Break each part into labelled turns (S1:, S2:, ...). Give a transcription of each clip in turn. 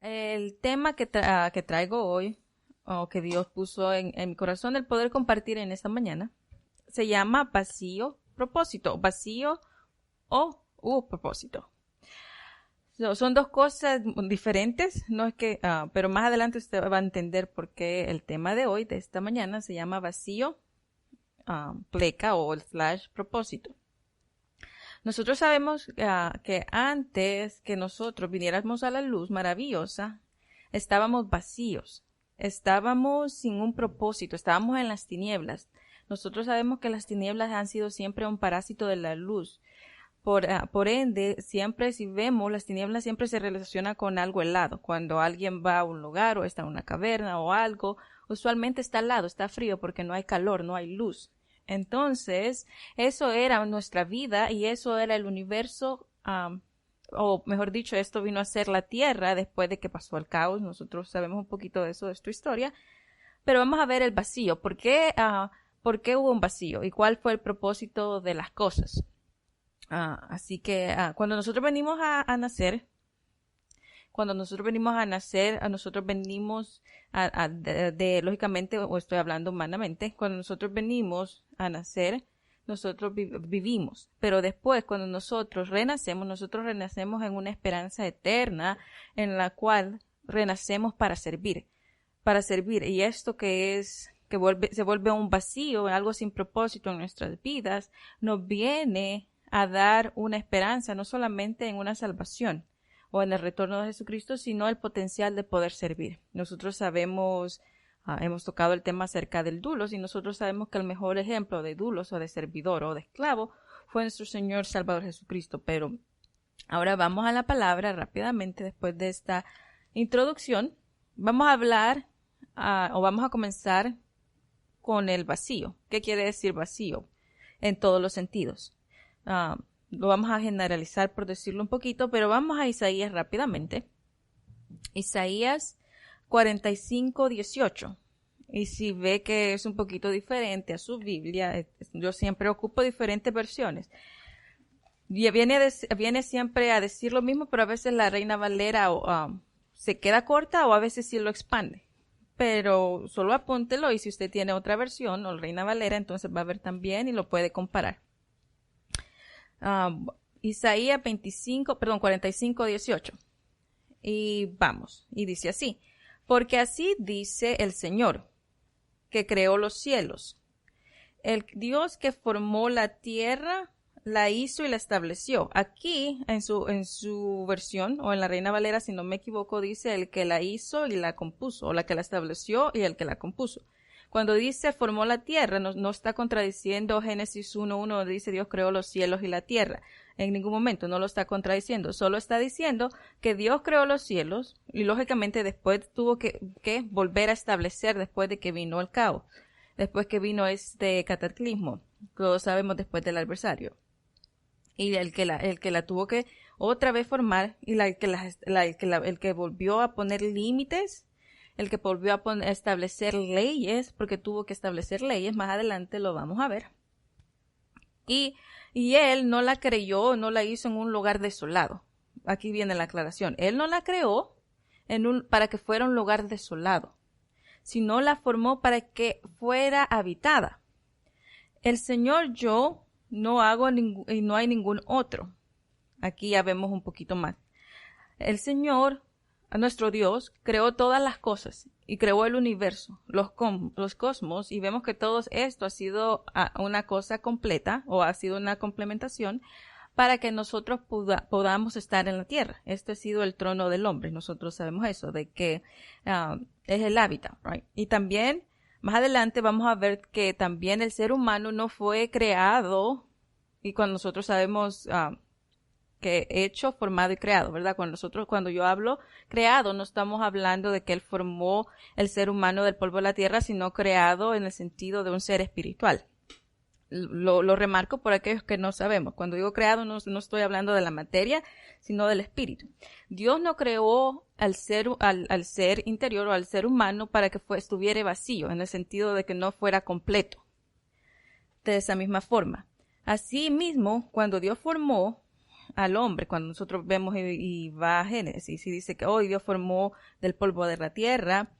S1: El tema que traigo hoy, o que Dios puso en mi corazón el poder compartir en esta mañana, se llama vacío propósito, vacío o propósito. Son dos cosas diferentes, no es que, pero más adelante usted va a entender por qué el tema de hoy, de esta mañana, se llama vacío, pleca o slash propósito. Nosotros sabemos que antes que nosotros viniéramos a la luz maravillosa, estábamos vacíos, estábamos sin un propósito, estábamos en las tinieblas. Nosotros sabemos que las tinieblas han sido siempre un parásito de la luz. Por ende, siempre si vemos, las tinieblas siempre se relaciona con algo helado. Cuando alguien va a un lugar o está en una caverna o algo, usualmente está helado, está frío porque no hay calor, no hay luz. Entonces, eso era nuestra vida y eso era el universo, o mejor dicho, esto vino a ser la tierra después de que pasó el caos. Nosotros sabemos un poquito de eso, de esta historia. Pero vamos a ver el vacío. ¿Por qué hubo un vacío? ¿Y cuál fue el propósito de las cosas? Así que cuando nosotros venimos a nacer, nosotros venimos lógicamente, o estoy hablando humanamente, cuando nosotros venimos a nacer, nosotros vivimos. Pero después, cuando nosotros renacemos en una esperanza eterna en la cual renacemos para servir. Y esto se vuelve un vacío, algo sin propósito en nuestras vidas, nos viene a dar una esperanza, no solamente en una salvación o en el retorno de Jesucristo, sino el potencial de poder servir. Nosotros sabemos, hemos tocado el tema acerca del dulos, y nosotros sabemos que el mejor ejemplo de dulos o de servidor o de esclavo fue nuestro Señor Salvador Jesucristo. Pero ahora vamos a la palabra rápidamente. Después de esta introducción, vamos a hablar o vamos a comenzar con el vacío. ¿Qué quiere decir vacío? En todos los sentidos. Lo vamos a generalizar por decirlo un poquito, pero vamos a Isaías rápidamente. Isaías 45:18. Y si ve que es un poquito diferente a su Biblia, yo siempre ocupo diferentes versiones. Y viene siempre a decir lo mismo, pero a veces la Reina Valera se queda corta o a veces sí lo expande. Pero solo apúntelo, y si usted tiene otra versión o Reina Valera, entonces va a ver también y lo puede comparar. Isaías 45:18. Y vamos, y dice así: porque así dice el Señor, que creó los cielos, el Dios que formó la tierra, la hizo y la estableció. Aquí, en su versión, o en la Reina Valera, si no me equivoco, dice el que la hizo y la compuso, o la que la estableció y el que la compuso. Cuando dice formó la tierra, no está contradiciendo Génesis 1:1, donde dice Dios creó los cielos y la tierra. En ningún momento no lo está contradiciendo. Solo está diciendo que Dios creó los cielos y lógicamente después tuvo que volver a establecer después de que vino el caos. Después que vino este cataclismo. Todos sabemos, después del adversario. Y el que la tuvo que otra vez formar, y el que volvió a poner límites, el que volvió a establecer leyes, porque tuvo que establecer leyes, más adelante lo vamos a ver. Y él no la creyó, no la hizo en un lugar desolado. Aquí viene la aclaración. Él no la creó para que fuera un lugar desolado, sino la formó para que fuera habitada. El Señor yo no hago y no hay ningún otro. Aquí ya vemos un poquito más. El Señor, nuestro Dios, creó todas las cosas y creó el universo, los cosmos, y vemos que todo esto ha sido una cosa completa, o ha sido una complementación para que nosotros podamos estar en la tierra. Este ha sido el trono del hombre. Nosotros sabemos eso, de que es el hábitat, right? Y también más adelante vamos a ver que también el ser humano no fue creado, y cuando nosotros sabemos que hecho, formado y creado, ¿verdad? Cuando yo hablo creado, no estamos hablando de que él formó el ser humano del polvo de la tierra, sino creado en el sentido de un ser espiritual. Lo remarco por aquellos que no sabemos. Cuando digo creado, no estoy hablando de la materia, sino del espíritu. Dios no creó al ser interior o al ser humano para que estuviera vacío, en el sentido de que no fuera completo. De esa misma forma. Asimismo, cuando Dios formó al hombre. Cuando nosotros vemos y va a Génesis y dice que hoy Dios formó del polvo de la tierra,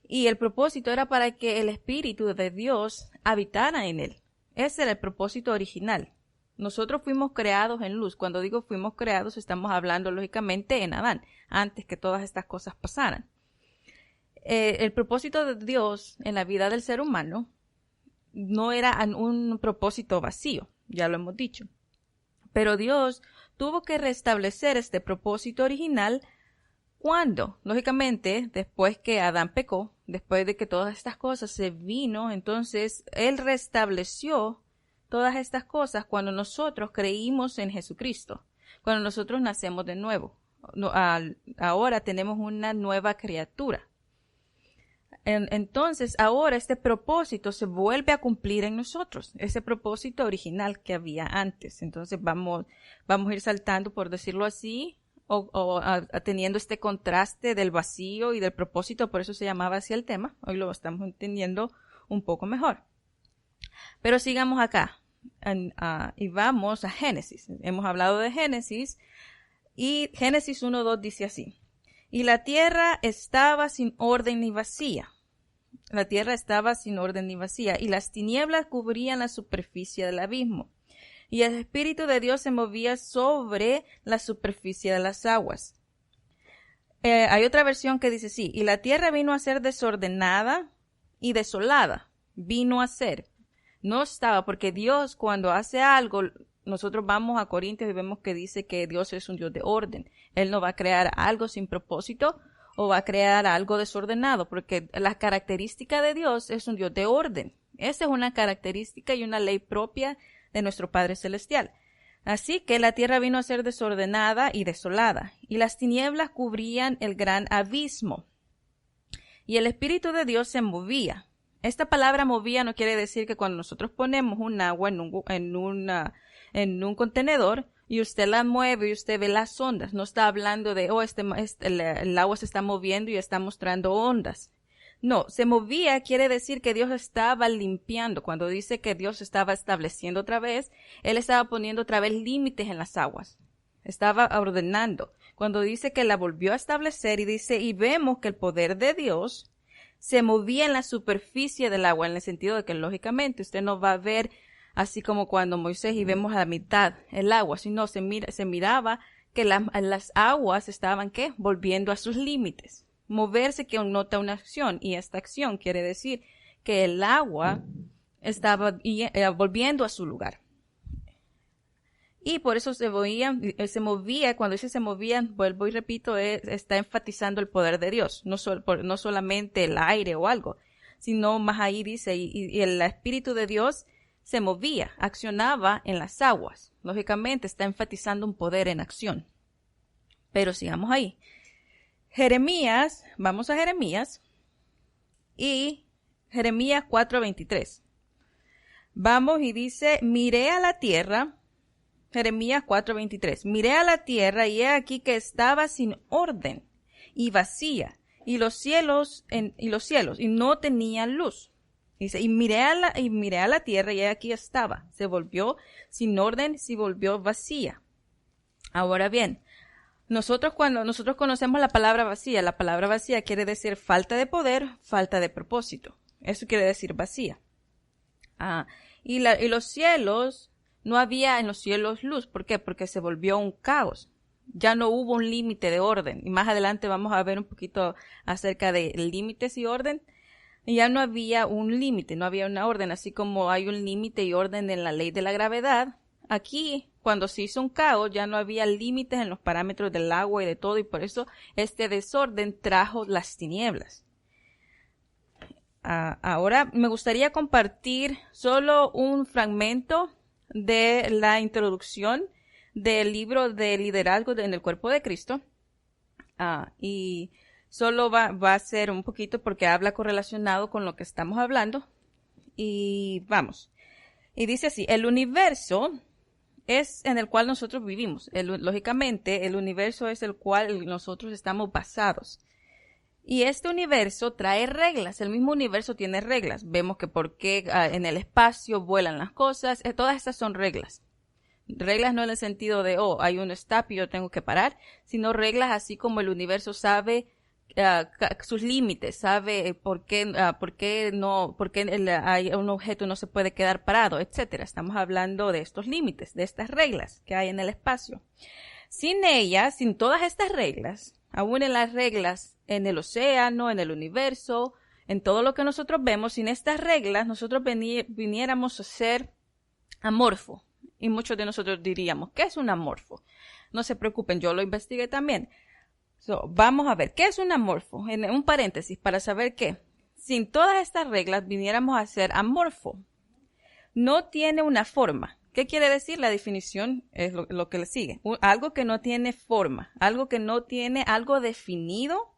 S1: y el propósito era para que el Espíritu de Dios habitara en él. Ese era el propósito original. Nosotros fuimos creados en luz. Cuando digo fuimos creados, estamos hablando lógicamente en Adán, antes que todas estas cosas pasaran. El propósito de Dios en la vida del ser humano no era un propósito vacío, ya lo hemos dicho. Pero Dios tuvo que restablecer este propósito original cuando, lógicamente, después que Adán pecó, después de que todas estas cosas se vino, entonces Él restableció todas estas cosas cuando nosotros creímos en Jesucristo, cuando nosotros nacemos de nuevo. Ahora tenemos una nueva criatura. Entonces, ahora este propósito se vuelve a cumplir en nosotros, ese propósito original que había antes. Entonces, vamos a ir saltando, por decirlo así, teniendo este contraste del vacío y del propósito, por eso se llamaba así el tema. Hoy lo estamos entendiendo un poco mejor. Pero sigamos acá y vamos a Génesis. Hemos hablado de Génesis y Génesis 1:2 dice así: y la tierra estaba sin orden ni vacía. La tierra estaba sin orden ni vacía, y las tinieblas cubrían la superficie del abismo. Y el Espíritu de Dios se movía sobre la superficie de las aguas. Hay otra versión que dice sí: y la tierra vino a ser desordenada y desolada. Vino a ser. No estaba, porque Dios cuando hace algo, nosotros vamos a Corintios y vemos que dice que Dios es un Dios de orden. Él no va a crear algo sin propósito o va a crear algo desordenado, porque la característica de Dios es un Dios de orden. Esa es una característica y una ley propia de nuestro Padre Celestial. Así que la tierra vino a ser desordenada y desolada, y las tinieblas cubrían el gran abismo. Y el Espíritu de Dios se movía. Esta palabra movía no quiere decir que cuando nosotros ponemos un agua en un contenedor y usted la mueve y usted ve las ondas, no está hablando de, el agua se está moviendo y está mostrando ondas. No, se movía quiere decir que Dios estaba limpiando. Cuando dice que Dios estaba estableciendo otra vez, Él estaba poniendo otra vez límites en las aguas. Estaba ordenando. Cuando dice que la volvió a establecer y dice, y vemos que el poder de Dios se movía en la superficie del agua, en el sentido de que lógicamente usted no va a ver así como cuando Moisés y vemos a la mitad el agua, sino se miraba que las aguas estaban, ¿qué? Volviendo a sus límites. Moverse que nota una acción, y esta acción quiere decir que el agua estaba volviendo a su lugar. Y por eso se movía, cuando dice se movían, vuelvo y repito, está enfatizando el poder de Dios, no solamente el aire o algo, sino más ahí dice, y el Espíritu de Dios se movía, accionaba en las aguas. Lógicamente está enfatizando un poder en acción. Pero sigamos ahí. Jeremías, vamos a Jeremías, y Jeremías 4:23. Vamos y dice, miré a la tierra, Jeremías 4:23, miré a la tierra y he aquí que estaba sin orden y vacía, y los cielos, y no tenían luz. Dice, y miré a la tierra y he aquí estaba, se volvió sin orden, se volvió vacía. Ahora bien, cuando nosotros conocemos la palabra vacía quiere decir falta de poder, falta de propósito. Eso quiere decir vacía. Y los cielos, no había en los cielos luz. ¿Por qué? Porque se volvió un caos. Ya no hubo un límite de orden. Y más adelante vamos a ver un poquito acerca de límites y orden. Y ya no había un límite, no había una orden. Así como hay un límite y orden en la ley de la gravedad, aquí, cuando se hizo un caos, ya no había límites en los parámetros del agua y de todo, y por eso este desorden trajo las tinieblas. Ahora me gustaría compartir solo un fragmento de la introducción del libro de liderazgo en el cuerpo de Cristo. Y solo va a ser un poquito porque habla correlacionado con lo que estamos hablando. Y vamos. Y dice así, el universo es en el cual nosotros vivimos. Lógicamente, el universo es el cual nosotros estamos basados. Y este universo trae reglas. El mismo universo tiene reglas. Vemos que por qué en el espacio vuelan las cosas. Todas estas son reglas. Reglas no en el sentido de, hay un stop y yo tengo que parar, sino reglas así como el universo sabe sus límites, sabe por qué hay un objeto no se puede quedar parado, etcétera. Estamos hablando de estos límites, de estas reglas que hay en el espacio. Sin ellas, sin todas estas reglas, aún en las reglas en el océano, en el universo, en todo lo que nosotros vemos, sin estas reglas, nosotros viniéramos a ser amorfo. Y muchos de nosotros diríamos, ¿qué es un amorfo? No se preocupen, yo lo investigué también. Vamos a ver, ¿qué es un amorfo? En un paréntesis, para saber qué. Sin todas estas reglas, viniéramos a ser amorfo. No tiene una forma. ¿Qué quiere decir? La definición es lo que le sigue. Algo que no tiene forma, algo que no tiene algo definido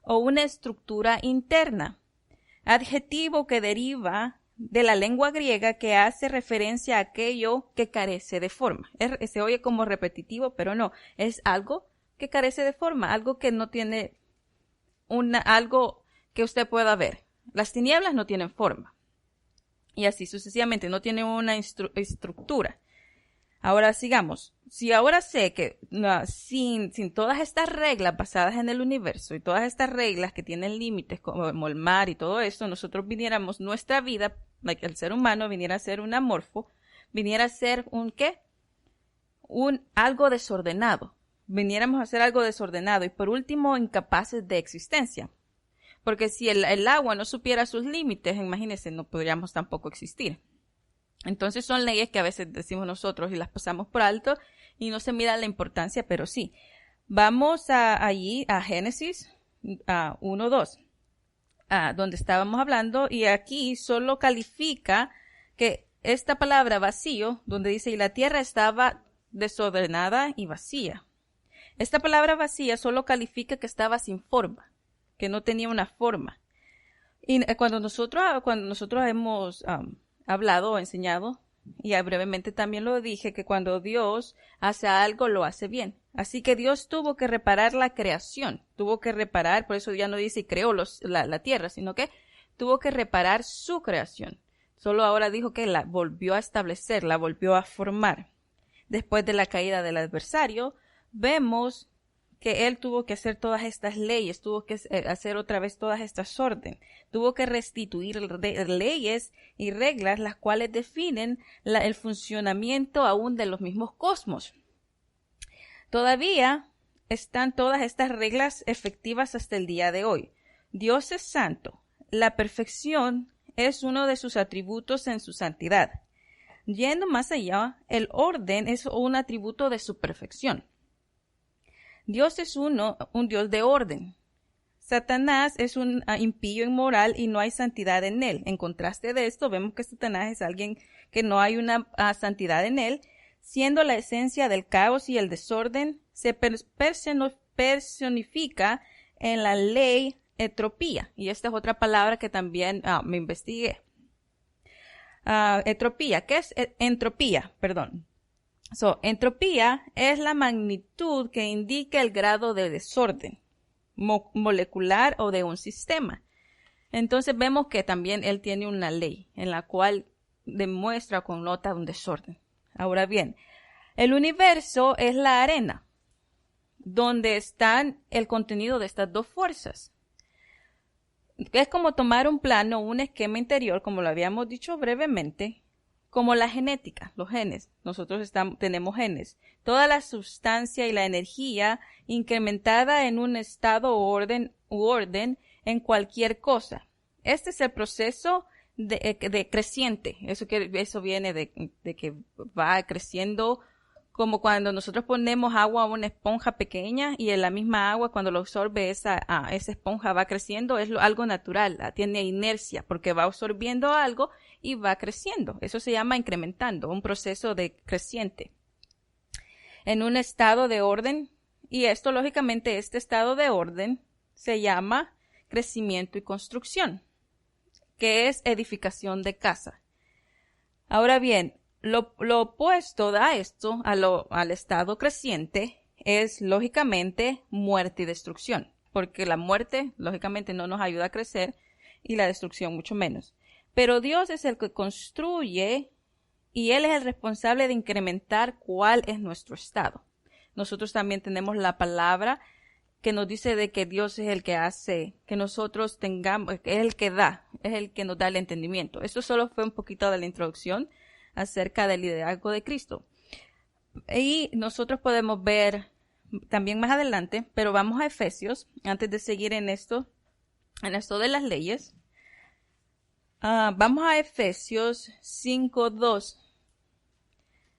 S1: o una estructura interna. Adjetivo que deriva de la lengua griega que hace referencia a aquello que carece de forma. Se oye como repetitivo, pero no. Es algo que carece de forma, algo que no tiene algo que usted pueda ver. Las tinieblas no tienen forma. Y así sucesivamente, no tiene una estructura. Ahora sigamos. Si ahora sé que sin todas estas reglas basadas en el universo y todas estas reglas que tienen límites como el mar y todo eso, nosotros viniéramos, nuestra vida, el ser humano viniera a ser un amorfo, viniera a ser algo desordenado. Viniéramos a ser algo desordenado y por último incapaces de existencia. Porque si el agua no supiera sus límites, imagínense, no podríamos tampoco existir. Entonces son leyes que a veces decimos nosotros y las pasamos por alto y no se mira la importancia, pero sí. Vamos allí a Génesis 1:2, donde estábamos hablando, y aquí solo califica que esta palabra vacío, donde dice, y la tierra estaba desordenada y vacía. Esta palabra vacía solo califica que estaba sin forma, que no tenía una forma. Y cuando nosotros hemos hablado o enseñado, y brevemente también lo dije, que cuando Dios hace algo, lo hace bien. Así que Dios tuvo que reparar la creación, tuvo que reparar, por eso ya no dice y creó la tierra, sino que tuvo que reparar su creación. Solo ahora dijo que la volvió a establecer, la volvió a formar. Después de la caída del adversario, vemos que él tuvo que hacer todas estas leyes, tuvo que hacer otra vez todas estas órdenes, tuvo que restituir leyes y reglas las cuales definen el funcionamiento aún de los mismos cosmos. Todavía están todas estas reglas efectivas hasta el día de hoy. Dios es santo. La perfección es uno de sus atributos en su santidad. Yendo más allá, el orden es un atributo de su perfección. Dios es un Dios de orden. Satanás es un impío inmoral y no hay santidad en él. En contraste de esto, vemos que Satanás es alguien que no hay una santidad en él, siendo la esencia del caos y el desorden, se personifica en la ley entropía. Y esta es otra palabra que también me investigué. Entropía, ¿qué es entropía? Perdón. Entropía es la magnitud que indica el grado de desorden molecular o de un sistema. Entonces vemos que también él tiene una ley en la cual demuestra o connota un desorden. Ahora bien, el universo es la arena donde están el contenido de estas dos fuerzas. Es como tomar un plano, un esquema interior, como lo habíamos dicho brevemente, como la genética, los genes. Nosotros tenemos genes. Toda la sustancia y la energía incrementada en un estado u orden en cualquier cosa. Este es el proceso de creciente. Eso viene de que va creciendo, como cuando nosotros ponemos agua a una esponja pequeña y en la misma agua, cuando lo absorbe esa esponja va creciendo. Es algo natural, tiene inercia porque va absorbiendo algo y va creciendo. Eso se llama incrementando, un proceso de creciente. En un estado de orden, y esto lógicamente, este estado de orden se llama crecimiento y construcción, que es edificación de casa. Ahora bien, lo opuesto a esto, al estado creciente, es lógicamente muerte y destrucción, porque la muerte lógicamente no nos ayuda a crecer y la destrucción mucho menos. Pero Dios es el que construye y Él es el responsable de incrementar cuál es nuestro estado. Nosotros también tenemos la palabra que nos dice de que Dios es el que hace que nosotros tengamos, es el que da, es el que nos da el entendimiento. Esto solo fue un poquito de la introducción acerca del liderazgo de Cristo. Y nosotros podemos ver también más adelante, pero vamos a Efesios, antes de seguir en esto de las leyes. Vamos a Efesios 5:2.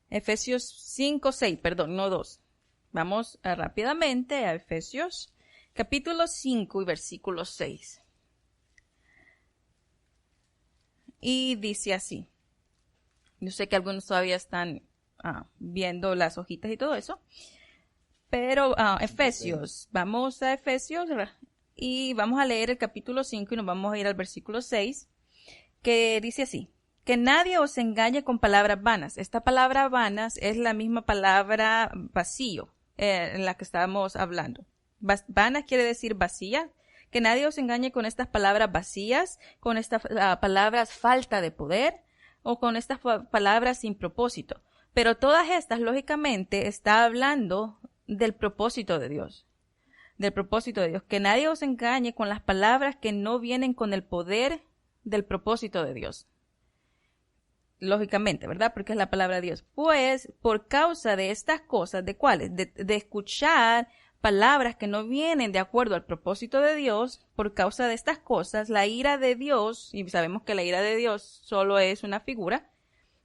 S1: Efesios 5:6, perdón, no 2. Vamos rápidamente a Efesios, capítulo 5 y versículo 6. Y dice así. Yo sé que algunos todavía están viendo las hojitas y todo eso. Pero Efesios, vamos a Efesios y vamos a leer el capítulo 5 y nos vamos a ir al versículo 6, que dice así. Que nadie os engañe con palabras vanas. Esta palabra vanas es la misma palabra vacío en la que estábamos hablando. Vanas quiere decir vacía. Que nadie os engañe con estas palabras vacías, con estas palabras falta de poder o con estas palabras sin propósito. Pero todas estas, lógicamente, está hablando del propósito de Dios. Del propósito de Dios. Que nadie os engañe con las palabras que no vienen con el poder del propósito de Dios. Lógicamente, ¿verdad? Porque es la palabra de Dios. Pues, por causa de estas cosas, ¿de cuáles? De escuchar palabras que no vienen de acuerdo al propósito de Dios, por causa de estas cosas, la ira de Dios, y sabemos que la ira de Dios solo es una figura,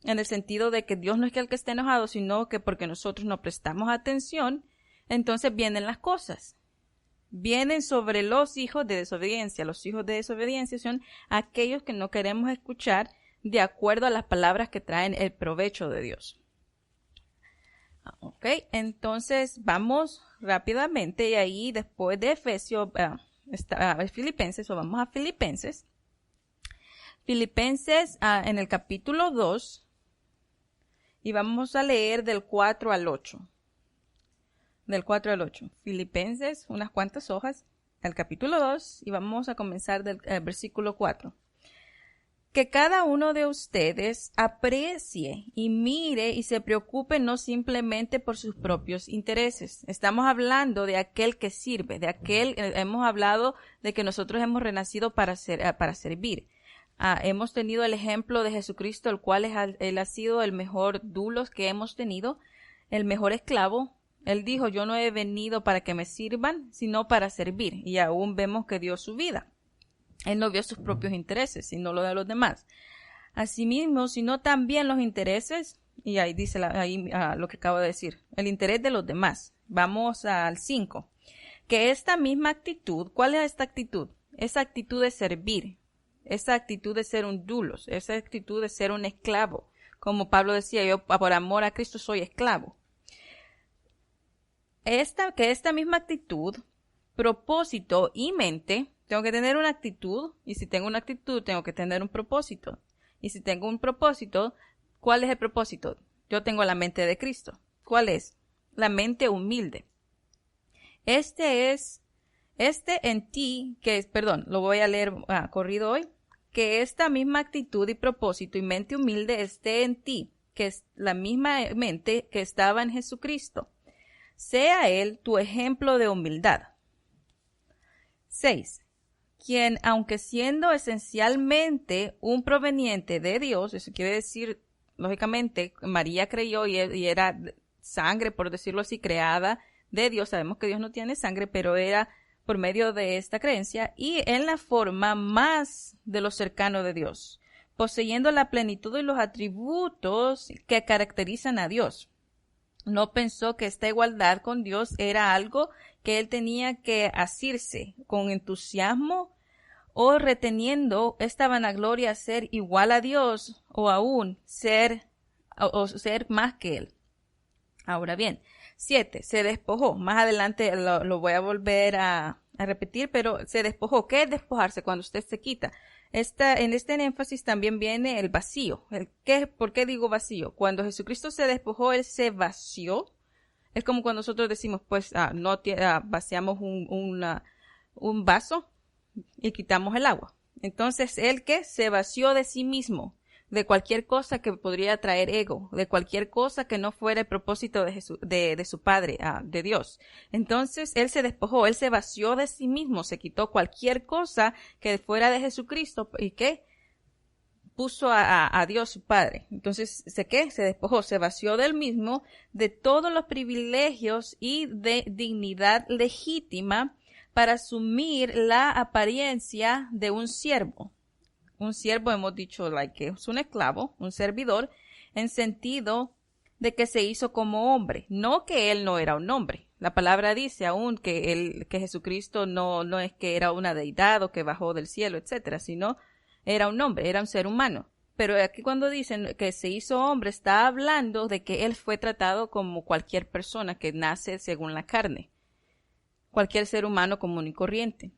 S1: en el sentido de que Dios no es el que esté enojado, sino que porque nosotros no prestamos atención, entonces vienen las cosas. Vienen sobre los hijos de desobediencia. Los hijos de desobediencia son aquellos que no queremos escuchar de acuerdo a las palabras que traen el provecho de Dios. Ok, entonces vamos rápidamente y ahí después de Efesios, Filipenses, o vamos a Filipenses. Filipenses en el capítulo 2 y vamos a leer del 4 al 8. Del 4 al 8. Filipenses, unas cuantas hojas, el capítulo 2 y vamos a comenzar del versículo 4. Que cada uno de ustedes aprecie y mire y se preocupe no simplemente por sus propios intereses. Estamos hablando de aquel que sirve, hemos hablado de que nosotros hemos renacido para servir. Hemos tenido el ejemplo de Jesucristo, el cual él ha sido el mejor dulos que hemos tenido, el mejor esclavo. Él dijo, yo no he venido para que me sirvan, sino para servir. Y aún vemos que dio su vida. Él no vio sus propios intereses, sino lo de los demás. Asimismo, sino también los intereses, y ahí dice lo que acabo de decir, el interés de los demás. Vamos al 5. Que esta misma actitud, ¿cuál es esta actitud? Esa actitud de servir, esa actitud de ser un dulos, esa actitud de ser un esclavo. Como Pablo decía, yo por amor a Cristo soy esclavo. Que esta misma actitud, propósito y mente, tengo que tener una actitud, y si tengo una actitud, tengo que tener un propósito. Y si tengo un propósito, ¿cuál es el propósito? Yo tengo la mente de Cristo. ¿Cuál es? La mente humilde. Este en ti, lo voy a leer corrido hoy, que esta misma actitud y propósito y mente humilde esté en ti, que es la misma mente que estaba en Jesucristo. Sea Él tu ejemplo de humildad. 6. Quien, aunque siendo esencialmente un proveniente de Dios, eso quiere decir, lógicamente, María creyó y era sangre, por decirlo así, creada de Dios. Sabemos que Dios no tiene sangre, pero era por medio de esta creencia y en la forma más de lo cercano de Dios, poseyendo la plenitud y los atributos que caracterizan a Dios. No pensó que esta igualdad con Dios era algo que él tenía que asirse con entusiasmo o reteniendo esta vanagloria ser igual a Dios o aún ser más que él. Ahora bien, 7. Se despojó. Más adelante lo voy a volver a repetir, pero se despojó. ¿Qué es despojarse? Cuando usted se quita. En este énfasis también viene el vacío. ¿Por qué digo vacío? Cuando Jesucristo se despojó, Él se vació. Es como cuando nosotros decimos, vaciamos un vaso y quitamos el agua. Entonces, Él que se vació de sí mismo. de cualquier cosa que podría traer ego, de cualquier cosa que no fuera el propósito de su Padre, de Dios. Entonces, él se despojó, él se vació de sí mismo, se quitó cualquier cosa que fuera de Jesucristo y que puso a Dios su Padre. Entonces, se despojó, se vació del mismo, de todos los privilegios y de dignidad legítima para asumir la apariencia de un siervo. Un siervo, hemos dicho, que es un esclavo, un servidor, en sentido de que se hizo como hombre, no que él no era un hombre. La palabra dice aún que Jesucristo no es que era una deidad o que bajó del cielo, etcétera, sino era un hombre, era un ser humano. Pero aquí cuando dicen que se hizo hombre, está hablando de que él fue tratado como cualquier persona que nace según la carne, cualquier ser humano común y corriente.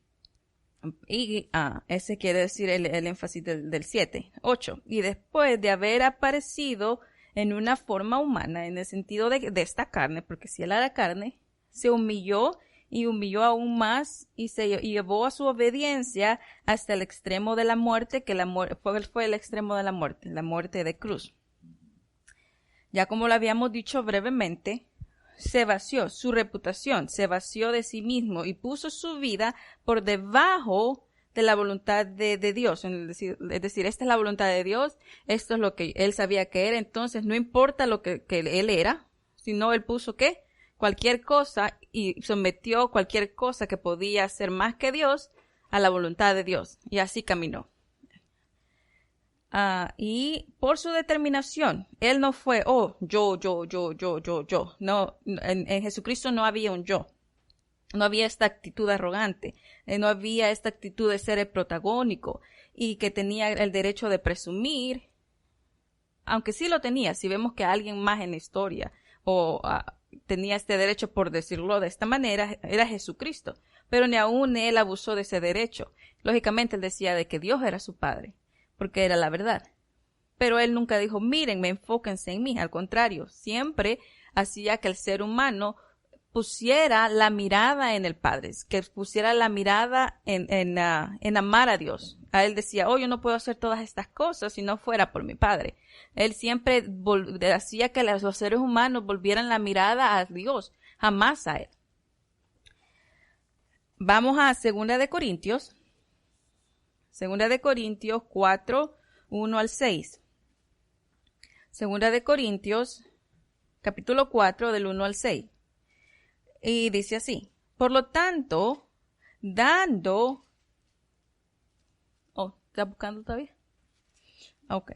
S1: Y ese quiere decir el énfasis del 7. 8. Y después de haber aparecido en una forma humana, en el sentido de esta carne, porque si él era carne, se humilló y humilló aún más y llevó a su obediencia hasta el extremo de la muerte, que fue el extremo de la muerte de cruz. Ya como lo habíamos dicho brevemente, se vació su reputación, se vació de sí mismo y puso su vida por debajo de la voluntad de Dios. Es decir, esta es la voluntad de Dios, esto es lo que él sabía que era, entonces no importa lo que él era, sino él puso ¿qué? Cualquier cosa y sometió cualquier cosa que podía ser más que Dios a la voluntad de Dios y así caminó. Y por su determinación, él no fue, yo. No, en Jesucristo no había un yo. No había esta actitud arrogante. No había esta actitud de ser el protagónico y que tenía el derecho de presumir, aunque sí lo tenía. Si vemos que alguien más en la historia tenía este derecho, por decirlo de esta manera, era Jesucristo. Pero ni aún él abusó de ese derecho. Lógicamente él decía de que Dios era su Padre, porque era la verdad. Pero él nunca dijo, mírenme, enfóquense en mí. Al contrario, siempre hacía que el ser humano pusiera la mirada en el Padre, que pusiera la mirada en amar a Dios. A él decía, yo no puedo hacer todas estas cosas si no fuera por mi Padre. Él siempre hacía que los seres humanos volvieran la mirada a Dios, jamás a él. Vamos a 2 de Corintios. 2 de Corintios 4, 1 al 6. 2 de Corintios, capítulo 4, del 1 al 6. Y dice así, por lo tanto, ¿estás buscando todavía? Ok.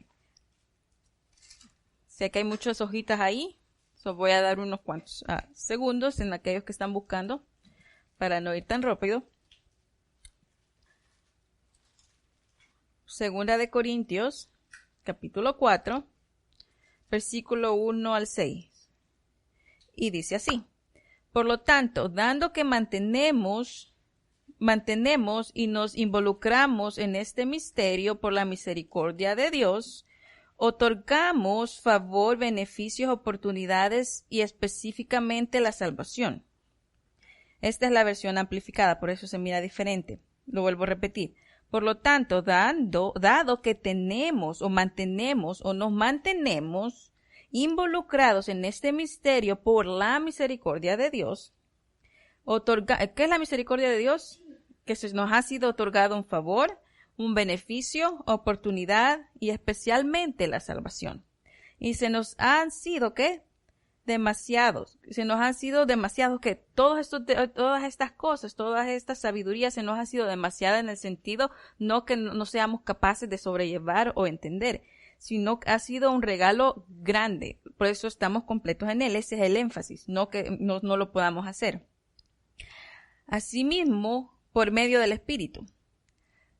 S1: Sé que hay muchas hojitas ahí, voy a dar unos cuantos segundos en aquellos que están buscando para no ir tan rápido. 2 de Corintios, capítulo 4, versículo 1 al 6. Y dice así, por lo tanto, dando que mantenemos y nos involucramos en este misterio por la misericordia de Dios, otorgamos favor, beneficios, oportunidades y específicamente la salvación. Esta es la versión amplificada, por eso se mira diferente. Lo vuelvo a repetir. Por lo tanto, dado que tenemos o mantenemos o nos mantenemos involucrados en este misterio por la misericordia de Dios, ¿qué es la misericordia de Dios? Que se nos ha sido otorgado un favor, un beneficio, oportunidad y especialmente la salvación. Y se nos han sido, ¿qué? Demasiados. Se nos han sido demasiados que todas estas cosas, todas estas sabidurías se nos ha sido demasiada en el sentido no que no seamos capaces de sobrellevar o entender, sino que ha sido un regalo grande. Por eso estamos completos en él. Ese es el énfasis, no que no lo podamos hacer. Asimismo, por medio del Espíritu.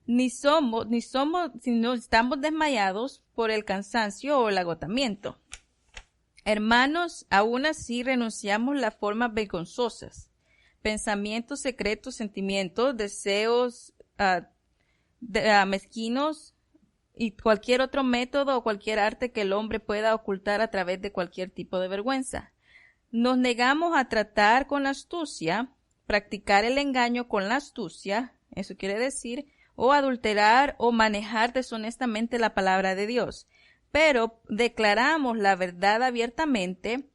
S1: Sino estamos desmayados por el cansancio o el agotamiento. Hermanos, aún así renunciamos las formas vergonzosas, pensamientos secretos, sentimientos, deseos mezquinos y cualquier otro método o cualquier arte que el hombre pueda ocultar a través de cualquier tipo de vergüenza. Nos negamos a tratar con astucia, practicar el engaño con la astucia, eso quiere decir, o adulterar o manejar deshonestamente la palabra de Dios. pero declaramos la verdad abiertamente,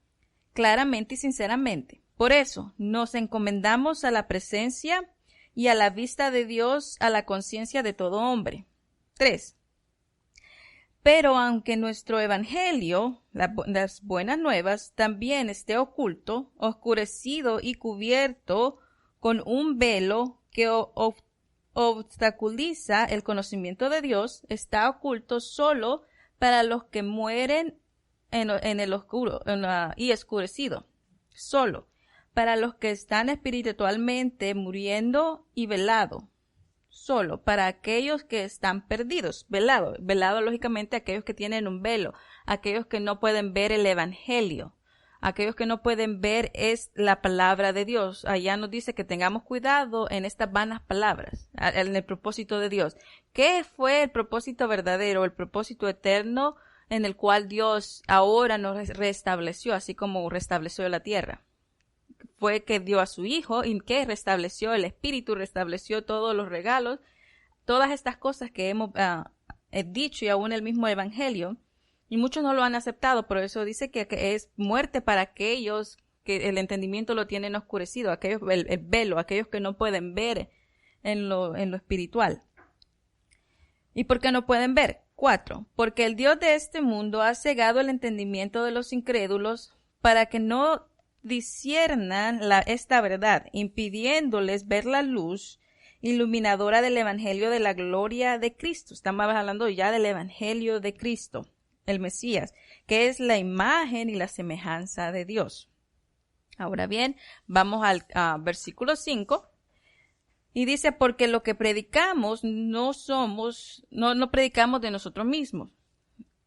S1: claramente y sinceramente. Por eso nos encomendamos a la presencia y a la vista de Dios, a la conciencia de todo hombre. 3. Pero aunque nuestro evangelio, las buenas nuevas, también esté oculto, oscurecido y cubierto con un velo que obstaculiza el conocimiento de Dios, está oculto solo para los que mueren en el oscuro y oscurecido, solo para los que están espiritualmente muriendo y velado, solo para aquellos que están perdidos, velado lógicamente aquellos que tienen un velo, aquellos que no pueden ver el evangelio, aquellos que no pueden ver es la palabra de Dios. Allá nos dice que tengamos cuidado en estas vanas palabras, en el propósito de Dios. ¿Qué fue el propósito verdadero, el propósito eterno en el cual Dios ahora nos restableció, así como restableció la tierra? Fue que dio a su Hijo y que restableció el Espíritu, restableció todos los regalos, todas estas cosas que hemos dicho y aún el mismo Evangelio. Y muchos no lo han aceptado, por eso dice que es muerte para aquellos que el entendimiento lo tienen oscurecido, aquellos, el velo, aquellos que no pueden ver en lo espiritual. ¿Y por qué no pueden ver? 4. Porque el Dios de este mundo ha cegado el entendimiento de los incrédulos para que no disciernan esta verdad, impidiéndoles ver la luz iluminadora del Evangelio de la gloria de Cristo. Estamos hablando ya del Evangelio de Cristo, el Mesías, que es la imagen y la semejanza de Dios. Ahora bien, vamos al versículo 5. Y dice, porque lo que predicamos no predicamos de nosotros mismos.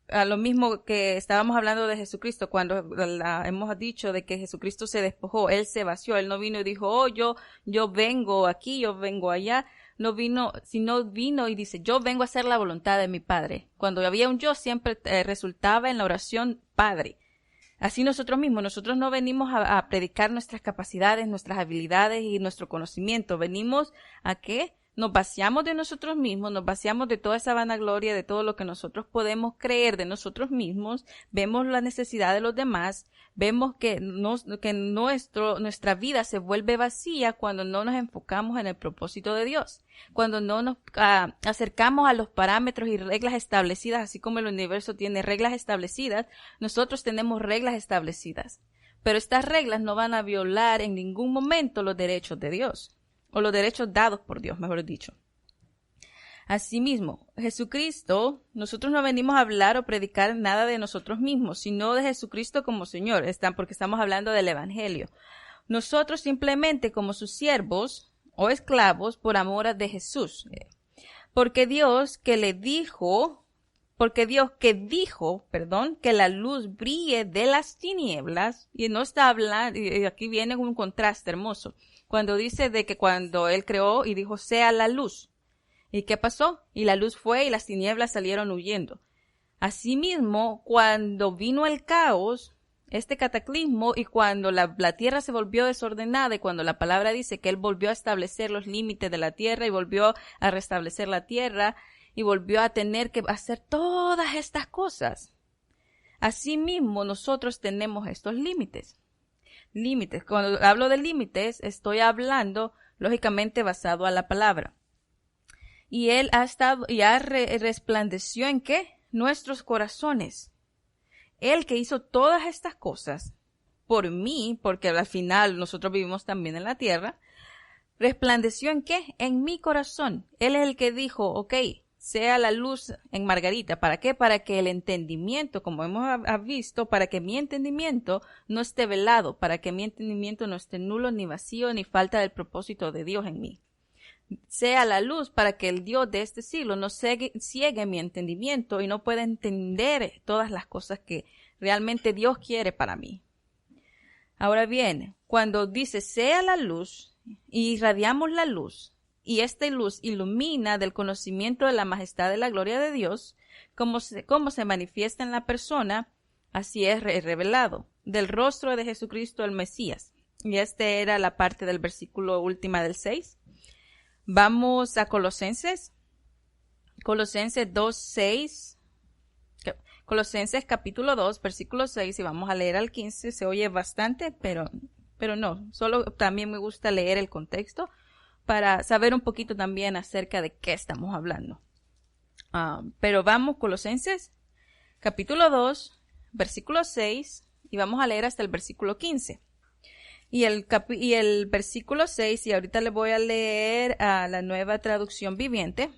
S1: A lo mismo que estábamos hablando de Jesucristo, cuando hemos dicho de que Jesucristo se despojó, Él se vació, Él no vino y dijo, oh, yo vengo aquí, yo vengo allá, no vino, sino vino y dice, yo vengo a hacer la voluntad de mi Padre. Cuando había un yo, siempre resultaba en la oración Padre. Así nosotros mismos, nosotros no venimos a predicar nuestras capacidades, nuestras habilidades y nuestro conocimiento, venimos a ¿qué? Nos vaciamos de nosotros mismos, nos vaciamos de toda esa vanagloria, de todo lo que nosotros podemos creer de nosotros mismos, vemos la necesidad de los demás, vemos que nuestra vida se vuelve vacía cuando no nos enfocamos en el propósito de Dios, cuando no nos acercamos a los parámetros y reglas establecidas, así como el universo tiene reglas establecidas, nosotros tenemos reglas establecidas, pero estas reglas no van a violar en ningún momento los derechos de Dios. O los derechos dados por Dios, mejor dicho. Asimismo, Jesucristo, nosotros no venimos a hablar o predicar nada de nosotros mismos, sino de Jesucristo como Señor, porque estamos hablando del Evangelio. Nosotros simplemente como sus siervos o esclavos por amor de Jesús. Porque Dios que dijo, que la luz brille de las tinieblas, y no está hablando, y aquí viene un contraste hermoso, cuando dice de que cuando Él creó y dijo, sea la luz. ¿Y qué pasó? Y la luz fue y las tinieblas salieron huyendo. Asimismo, cuando vino el caos, este cataclismo, y cuando la tierra se volvió desordenada, y cuando la palabra dice que Él volvió a establecer los límites de la tierra, y volvió a restablecer la tierra, y volvió a tener que hacer todas estas cosas. Asimismo, nosotros tenemos estos límites. Límites. Cuando hablo de límites, estoy hablando, lógicamente, basado a la palabra. Y Él resplandeció ¿en qué? Nuestros corazones. Él que hizo todas estas cosas por mí, porque al final nosotros vivimos también en la tierra, resplandeció ¿en qué? En mi corazón. Él es el que dijo, ok, sea la luz en Margarita. ¿Para qué? Para que el entendimiento, como hemos visto, para que mi entendimiento no esté velado, para que mi entendimiento no esté nulo, ni vacío, ni falta del propósito de Dios en mí. Sea la luz para que el Dios de este siglo no ciegue mi entendimiento y no pueda entender todas las cosas que realmente Dios quiere para mí. Ahora bien, cuando dice sea la luz y irradiamos la luz, y esta luz ilumina del conocimiento de la majestad de la gloria de Dios, como se manifiesta en la persona, así es revelado, del rostro de Jesucristo el Mesías. Y esta era la parte del versículo última del 6. Vamos a Colosenses 2:6. Colosenses capítulo 2, versículo 6, y vamos a leer al 15. Se oye bastante, pero no, solo también me gusta leer el contexto para saber un poquito también acerca de qué estamos hablando. Pero vamos, Colosenses capítulo 2, versículo 6, y vamos a leer hasta el versículo 15. Y el versículo 6, y ahorita le voy a leer a la Nueva Traducción Viviente,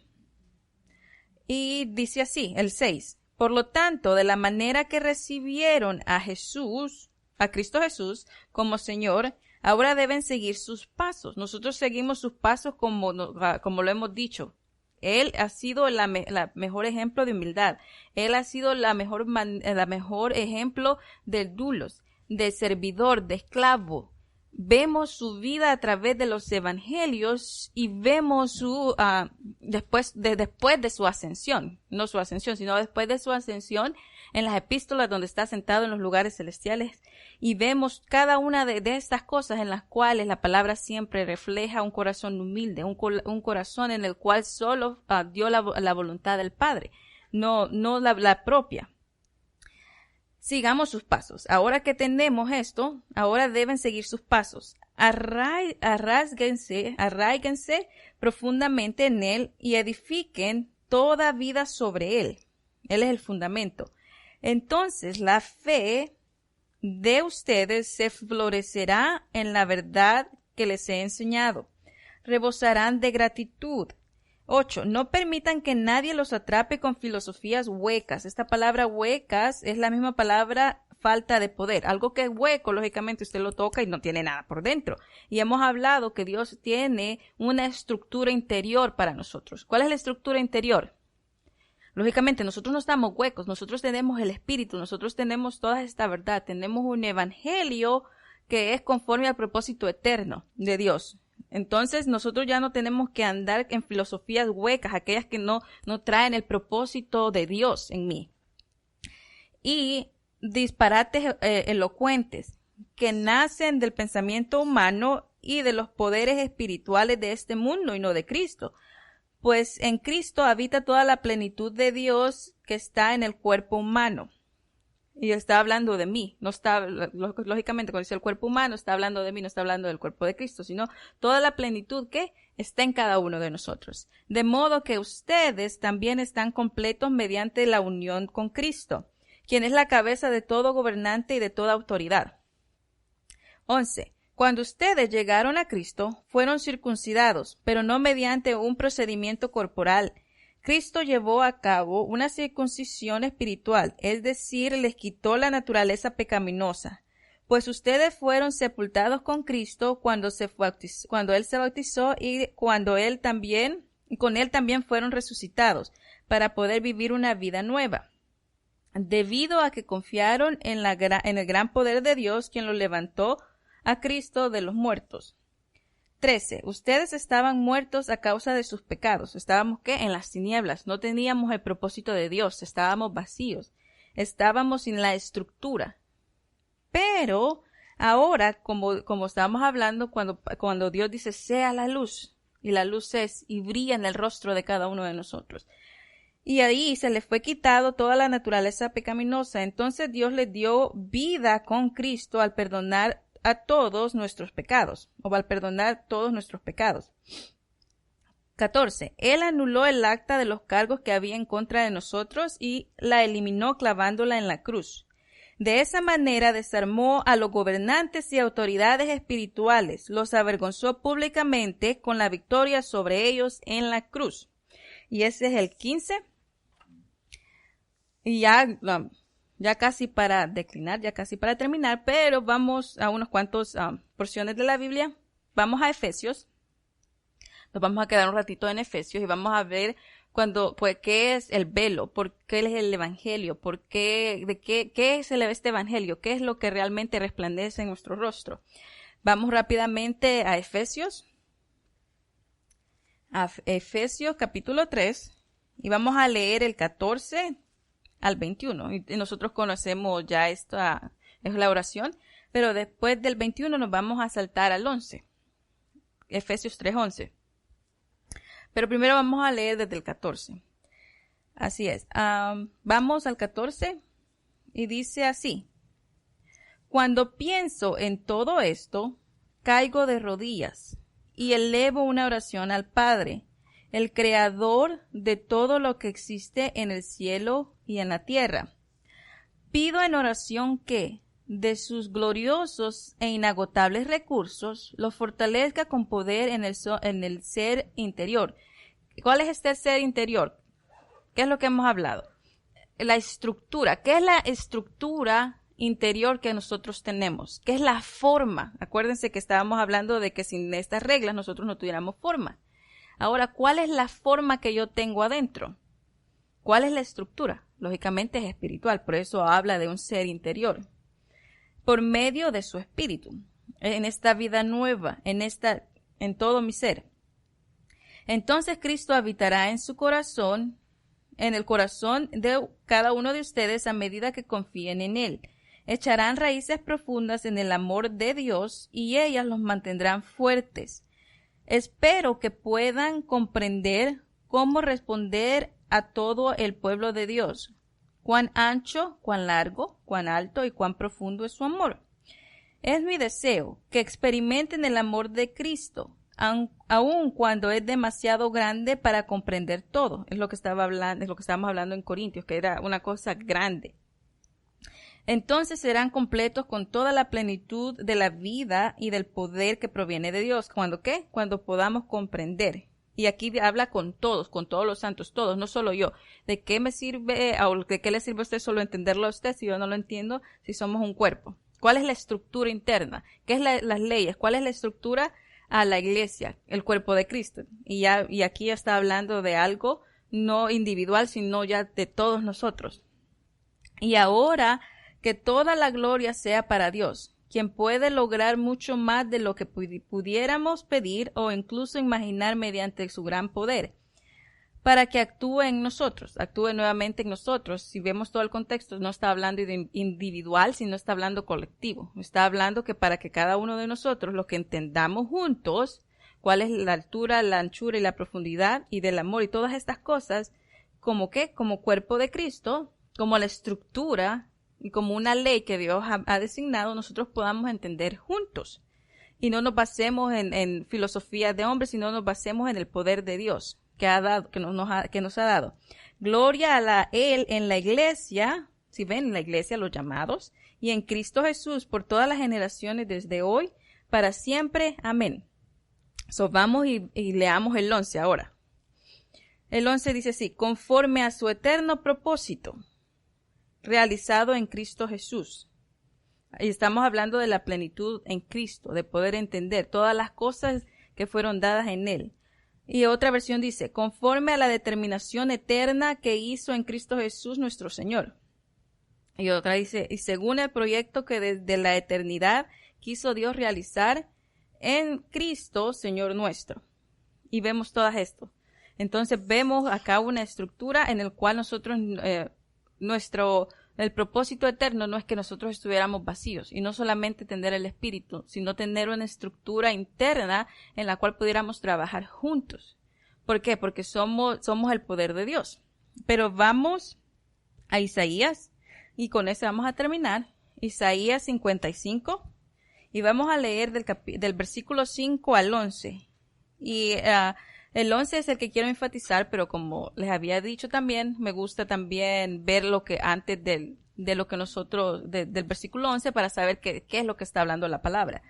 S1: y dice así, el 6. Por lo tanto, de la manera que recibieron a Cristo Jesús como Señor, ahora deben seguir sus pasos. Nosotros seguimos sus pasos como lo hemos dicho. Él ha sido la mejor ejemplo de humildad. Él ha sido la mejor ejemplo de dulos, de servidor, de esclavo. Vemos su vida a través de los evangelios y vemos su después de su ascensión, no su ascensión, sino después de su ascensión en las epístolas donde está sentado en los lugares celestiales, y vemos cada una de estas cosas en las cuales la palabra siempre refleja un corazón humilde, un corazón en el cual solo dio la voluntad del Padre, no la propia. Sigamos sus pasos. Ahora que tenemos esto, ahora deben seguir sus pasos. Arráiganse profundamente en Él y edifiquen toda vida sobre Él. Él es el fundamento. Entonces la fe de ustedes se florecerá en la verdad que les he enseñado. Rebosarán de gratitud. 8. No permitan que nadie los atrape con filosofías huecas. Esta palabra huecas es la misma palabra falta de poder. Algo que es hueco, lógicamente usted lo toca y no tiene nada por dentro. Y hemos hablado que Dios tiene una estructura interior para nosotros. ¿Cuál es la estructura interior? Lógicamente nosotros no estamos huecos, nosotros tenemos el Espíritu, nosotros tenemos toda esta verdad, tenemos un evangelio que es conforme al propósito eterno de Dios. Entonces nosotros ya no tenemos que andar en filosofías huecas, aquellas que no traen el propósito de Dios en mí. Y disparates elocuentes que nacen del pensamiento humano y de los poderes espirituales de este mundo y no de Cristo. Pues en Cristo habita toda la plenitud de Dios que está en el cuerpo humano. Y está hablando de mí, no está, lógicamente cuando dice el cuerpo humano, está hablando de mí, no está hablando del cuerpo de Cristo, sino toda la plenitud que está en cada uno de nosotros. De modo que ustedes también están completos mediante la unión con Cristo, quien es la cabeza de todo gobernante y de toda autoridad. 11. Cuando ustedes llegaron a Cristo, fueron circuncidados, pero no mediante un procedimiento corporal. Cristo llevó a cabo una circuncisión espiritual, es decir, les quitó la naturaleza pecaminosa, pues ustedes fueron sepultados con Cristo cuando Él se bautizó y con Él también fueron resucitados, para poder vivir una vida nueva, debido a que confiaron en el gran poder de Dios, quien lo levantó a Cristo de los muertos. 13. Ustedes estaban muertos a causa de sus pecados. ¿Estábamos qué? En las tinieblas. No teníamos el propósito de Dios. Estábamos vacíos. Estábamos sin la estructura. Pero ahora, como estábamos hablando, cuando Dios dice, sea la luz, y la luz es, y brilla en el rostro de cada uno de nosotros. Y ahí se les fue quitado toda la naturaleza pecaminosa. Entonces Dios les dio vida con Cristo al perdonar a todos nuestros pecados, o al perdonar todos nuestros pecados. 14. Él anuló el acta de los cargos que había en contra de nosotros y la eliminó clavándola en la cruz. De esa manera desarmó a los gobernantes y autoridades espirituales, los avergonzó públicamente con la victoria sobre ellos en la cruz. Y ese es el 15. Y ya casi para declinar, ya casi para terminar, pero vamos a unos cuantos porciones de la Biblia. Vamos a Efesios. Nos vamos a quedar un ratito en Efesios y vamos a ver qué es el velo, por qué es el evangelio, qué es este evangelio, qué es lo que realmente resplandece en nuestro rostro. Vamos rápidamente a Efesios. A Efesios capítulo 3 y vamos a leer el 14 al 21. Y nosotros conocemos ya esta es la oración, pero después del 21 nos vamos a saltar al 11. Efesios 3:11. Pero primero vamos a leer desde el 14. Así es. Vamos al 14 y dice así. Cuando pienso en todo esto, caigo de rodillas y elevo una oración al Padre, el creador de todo lo que existe en el cielo y en la tierra. Pido en oración que, de sus gloriosos e inagotables recursos, los fortalezca con poder en el ser interior. ¿Cuál es este ser interior? ¿Qué es lo que hemos hablado? La estructura. ¿Qué es la estructura interior que nosotros tenemos? ¿Qué es la forma? Acuérdense que estábamos hablando de que sin estas reglas nosotros no tuviéramos forma. Ahora, ¿cuál es la forma que yo tengo adentro? ¿Cuál es la estructura? Lógicamente es espiritual, por eso habla de un ser interior. Por medio de su espíritu, en esta vida nueva, en todo mi ser. Entonces Cristo habitará en su corazón, en el corazón de cada uno de ustedes a medida que confíen en Él. Echarán raíces profundas en el amor de Dios y ellas los mantendrán fuertes. Espero que puedan comprender cómo responder a todo el pueblo de Dios. Cuán ancho, cuán largo, cuán alto y cuán profundo es su amor. Es mi deseo que experimenten el amor de Cristo, aun cuando es demasiado grande para comprender todo. Es lo que estábamos hablando en Corintios, que era una cosa grande. Entonces serán completos con toda la plenitud de la vida y del poder que proviene de Dios. ¿Cuándo qué? Cuando podamos comprender. Y aquí habla con todos los santos, todos, no solo yo. ¿De qué me sirve, o de qué le sirve a usted solo entenderlo a usted si yo no lo entiendo, si somos un cuerpo? ¿Cuál es la estructura interna? ¿Qué es las leyes? ¿Cuál es la estructura a la iglesia, el cuerpo de Cristo? Y aquí ya está hablando de algo no individual, sino ya de todos nosotros. Y ahora que toda la gloria sea para Dios, quien puede lograr mucho más de lo que pudiéramos pedir o incluso imaginar mediante su gran poder, para que actúe nuevamente en nosotros. Si vemos todo el contexto, no está hablando de individual, sino está hablando colectivo. Está hablando que para que cada uno de nosotros, lo que entendamos juntos, cuál es la altura, la anchura y la profundidad y del amor y todas estas cosas, como cuerpo de Cristo, como la estructura y como una ley que Dios ha designado, nosotros podamos entender juntos. Y no nos basemos en filosofías de hombres, sino nos basemos en el poder de Dios que nos ha dado. Gloria a Él en la iglesia, si ven, en la iglesia, los llamados, y en Cristo Jesús por todas las generaciones desde hoy, para siempre. Amén. Vamos y leamos el 11 ahora. El 11 dice así: conforme a su eterno propósito, realizado en Cristo Jesús. Y estamos hablando de la plenitud en Cristo, de poder entender todas las cosas que fueron dadas en Él. Y otra versión dice, conforme a la determinación eterna que hizo en Cristo Jesús nuestro Señor. Y otra dice, y según el proyecto que desde la eternidad quiso Dios realizar en Cristo, Señor nuestro. Y vemos todo esto. Entonces vemos acá una estructura en el cual nosotros, el propósito eterno no es que nosotros estuviéramos vacíos y no solamente tener el espíritu, sino tener una estructura interna en la cual pudiéramos trabajar juntos. ¿Por qué? Porque somos el poder de Dios. Pero vamos a Isaías y con eso vamos a terminar. Isaías 55 y vamos a leer del versículo 5 al 11. Y el 11 es el que quiero enfatizar, pero como les había dicho también, me gusta también ver lo que antes del versículo 11 para saber qué es lo que está hablando la palabra.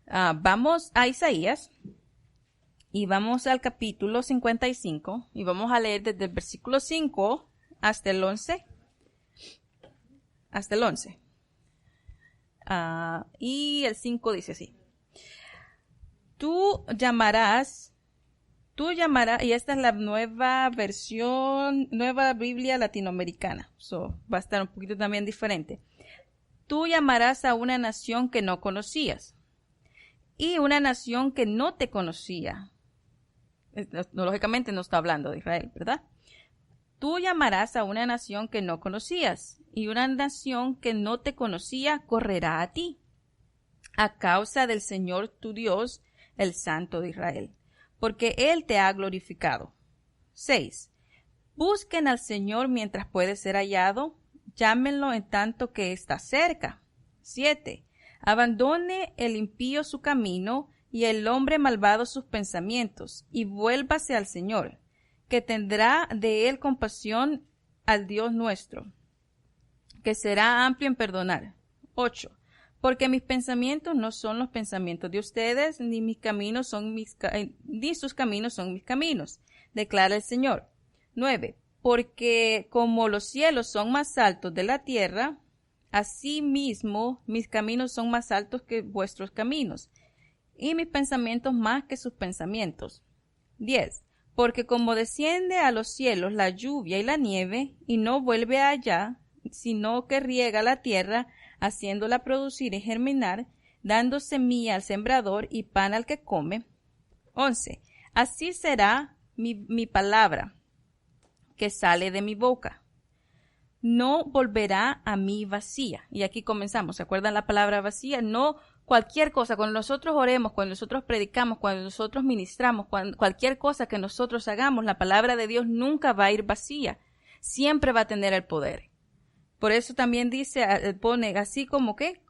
S1: Vamos a Isaías y vamos al capítulo 55 y vamos a leer desde el versículo 5 hasta el 11. Hasta el 11. Y el 5 dice así. Tú llamarás, y esta es la nueva versión, nueva Biblia latinoamericana. Va a estar un poquito también diferente. Tú llamarás a una nación que no conocías y una nación que no te conocía. Lógicamente no está hablando de Israel, ¿verdad? Tú llamarás a una nación que no conocías y una nación que no te conocía correrá a ti a causa del Señor tu Dios, el Santo de Israel, porque Él te ha glorificado. 6. Busquen al Señor mientras puede ser hallado, llámenlo en tanto que está cerca. 7. Abandone el impío su camino y el hombre malvado sus pensamientos, y vuélvase al Señor, que tendrá de él compasión, al Dios nuestro, que será amplio en perdonar. 8. Porque mis pensamientos no son los pensamientos de ustedes, ni mis caminos son ni sus caminos son mis caminos, declara el Señor. 9. Porque como los cielos son más altos de la tierra, asimismo mis caminos son más altos que vuestros caminos, y mis pensamientos más que sus pensamientos. 10. Porque como desciende a los cielos la lluvia y la nieve, y no vuelve allá, sino que riega la tierra, haciéndola producir y germinar, dando semilla al sembrador y pan al que come. 11. Así será mi palabra que sale de mi boca. No volverá a mí vacía. Y aquí comenzamos. ¿Se acuerdan la palabra vacía? No cualquier cosa. Cuando nosotros oremos, cuando nosotros predicamos, cuando nosotros ministramos, cualquier cosa que nosotros hagamos, la palabra de Dios nunca va a ir vacía. Siempre va a tener el poder. Por eso también dice, pone así como que,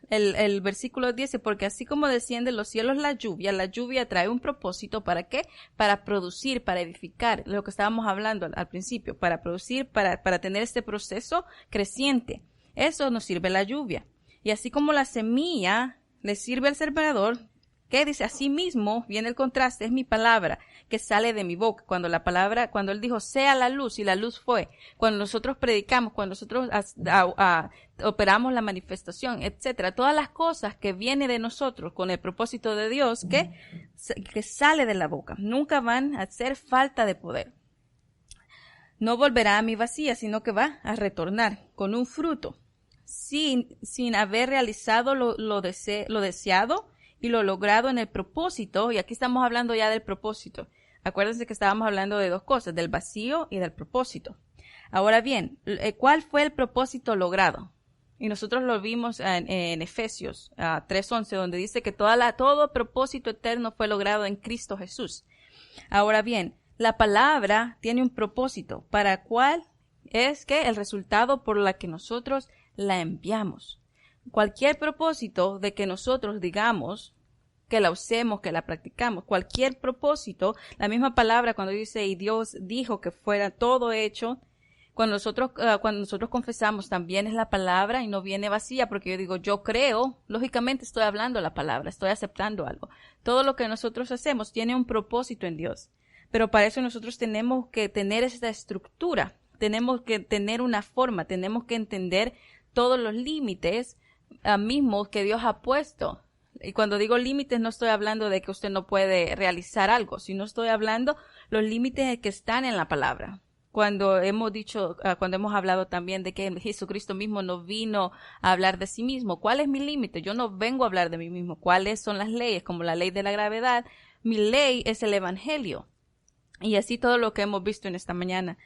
S1: el versículo dice, porque así como desciende los cielos la lluvia trae un propósito. ¿Para qué? Para producir, para edificar, lo que estábamos hablando al principio, para producir, para tener este proceso creciente. Eso nos sirve la lluvia. Y así como la semilla le sirve al sembrador, ¿qué dice? Así mismo viene el contraste, es mi palabra que sale de mi boca. Cuando él dijo, sea la luz, y la luz fue. Cuando nosotros predicamos, cuando nosotros operamos la manifestación, etcétera, todas las cosas que vienen de nosotros con el propósito de Dios, que sale de la boca, nunca van a hacer falta de poder. No volverá a mí vacía, sino que va a retornar con un fruto, sin haber realizado lo deseado y lo logrado en el propósito. Y aquí estamos hablando ya del propósito. Acuérdense que estábamos hablando de dos cosas, del vacío y del propósito. Ahora bien, ¿cuál fue el propósito logrado? Y nosotros lo vimos en Efesios 3:11, donde dice que todo propósito eterno fue logrado en Cristo Jesús. Ahora bien, la palabra tiene un propósito, para cuál es que el resultado por la que nosotros la enviamos. Cualquier propósito de que nosotros digamos, que la usemos, que la practicamos, cualquier propósito, la misma palabra cuando dice, y Dios dijo que fuera todo hecho, cuando nosotros confesamos también es la palabra y no viene vacía, porque yo digo, yo creo, lógicamente estoy hablando la palabra, estoy aceptando algo. Todo lo que nosotros hacemos tiene un propósito en Dios, pero para eso nosotros tenemos que tener esta estructura, tenemos que tener una forma, tenemos que entender todos los límites mismos que Dios ha puesto. Y cuando digo límites no estoy hablando de que usted no puede realizar algo, sino estoy hablando los límites que están en la palabra. Cuando hemos hablado también de que Jesucristo mismo no vino a hablar de sí mismo. ¿Cuál es mi límite? Yo no vengo a hablar de mí mismo. ¿Cuáles son las leyes? Como la ley de la gravedad. Mi ley es el evangelio. Y así todo lo que hemos visto en esta mañana.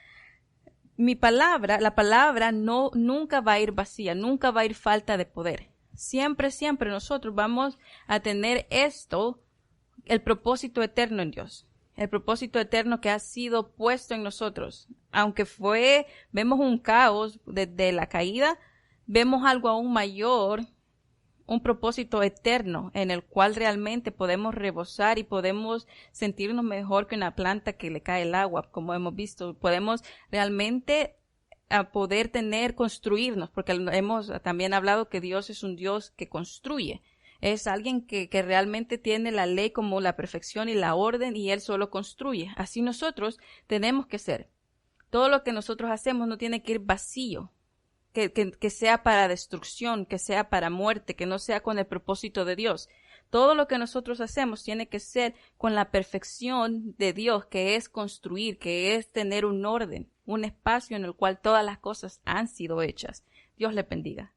S1: La palabra nunca va a ir vacía, nunca va a ir falta de poder. Siempre nosotros vamos a tener el propósito eterno en Dios. El propósito eterno que ha sido puesto en nosotros. Aunque vemos un caos desde la caída, vemos algo aún mayor, un propósito eterno en el cual realmente podemos rebosar y podemos sentirnos mejor que una planta que le cae el agua, como hemos visto. Podemos realmente poder construirnos, porque hemos también hablado que Dios es un Dios que construye. Es alguien que realmente tiene la ley como la perfección y la orden, y Él solo construye. Así nosotros tenemos que ser. Todo lo que nosotros hacemos no tiene que ir vacío, que sea para destrucción, que sea para muerte, que no sea con el propósito de Dios. Todo lo que nosotros hacemos tiene que ser con la perfección de Dios, que es construir, que es tener un orden, un espacio en el cual todas las cosas han sido hechas. Dios le bendiga.